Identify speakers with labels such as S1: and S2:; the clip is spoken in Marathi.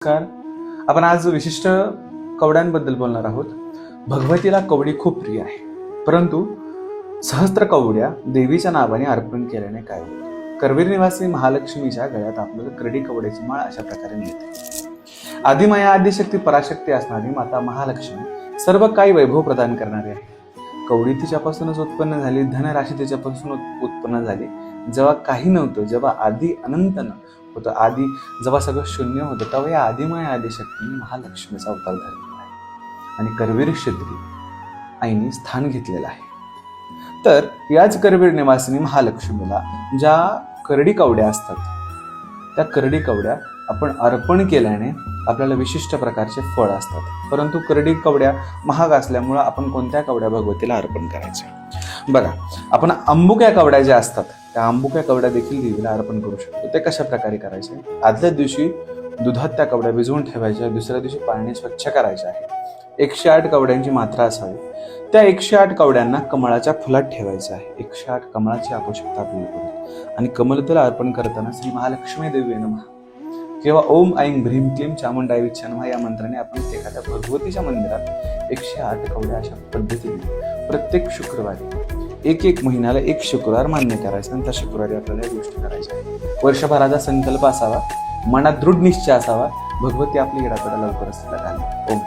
S1: नमस्कार. आपण आज विशिष्ट कवड्यांबद्दल बोलणार आहोत. भगवतीला कवडी खूप प्रिय आहे, परंतु सहस्त्र कवड्या देवीच्या नावाने अर्पण केल्याने काय होते? करवीर निवासी महालक्ष्मीच्या गळ्यात आपल्याला करडी कवड्याची माळ अशा प्रकारे मिळते. आदिमाया आदिशक्ती पराशक्ती असणारी माता महालक्ष्मी सर्व काही वैभव प्रदान करणारी आहे. कवडी तिच्यापासूनच उत्पन्न झाली, धनराशी तिच्यापासून उत्पन्न झाली. जेव्हा काही नव्हतं, जेव्हा आधी अनंत होतं, आधी जेव्हा सगळं शून्य होतं, तेव्हा या आदिमाया आदिशक्तीने महालक्ष्मीचा अवतार धरलेला आहे आणि करवीर क्षेत्री आईने स्थान घेतलेलं आहे. तर याच करवीर निवासिनी महालक्ष्मीला ज्या करडी कवड्या असतात, त्या करडी कवड्या आपण अर्पण केल्याने आपल्याला विशिष्ट प्रकारचे फळ असतात. परंतु करडी कवड्या महाग असल्यामुळं आपण कोणत्या कवड्या भगवतीला अर्पण करायच्या? बघा, आपण आंबुक्या कवड्या ज्या असतात, त्या आंबुक्या कवड्या देखील देवीला अर्पण करू शकतो. ते कशा प्रकारे करायचे? आदल्या दिवशी दुधात त्या कवड्या भिजवून ठेवायच्या, दुसऱ्या दिवशी पाण्याने स्वच्छ करायच्या आहे. 108 कवड्यांची मात्रा असावी. त्या 108 कवड्यांना कमळाच्या फुलात ठेवायचं आहे. 108 कमळाची आवश्यकता आपल्याला पडेल आणि कमलतेला अर्पण करताना श्री महालक्ष्मी देवी नमः किंवा ओम ऐं भ्रीं क्लीं चामुंडाय विच्छा नमः या मंत्राने आपण एखाद्या भगवतीच्या मंदिरात 108 कवड्या अशा पद्धतीने प्रत्येक शुक्रवारी एक महिन्याला एक शुक्रवार मान्य करायचा आणि त्या शुक्रवारी आपल्याला या गोष्टी करायच्या आहेत. वर्षभराचा संकल्प असावा, मनात दृढ निश्चय असावा. भगवती आपली येडापेडा लवकरच घालेल. ओम.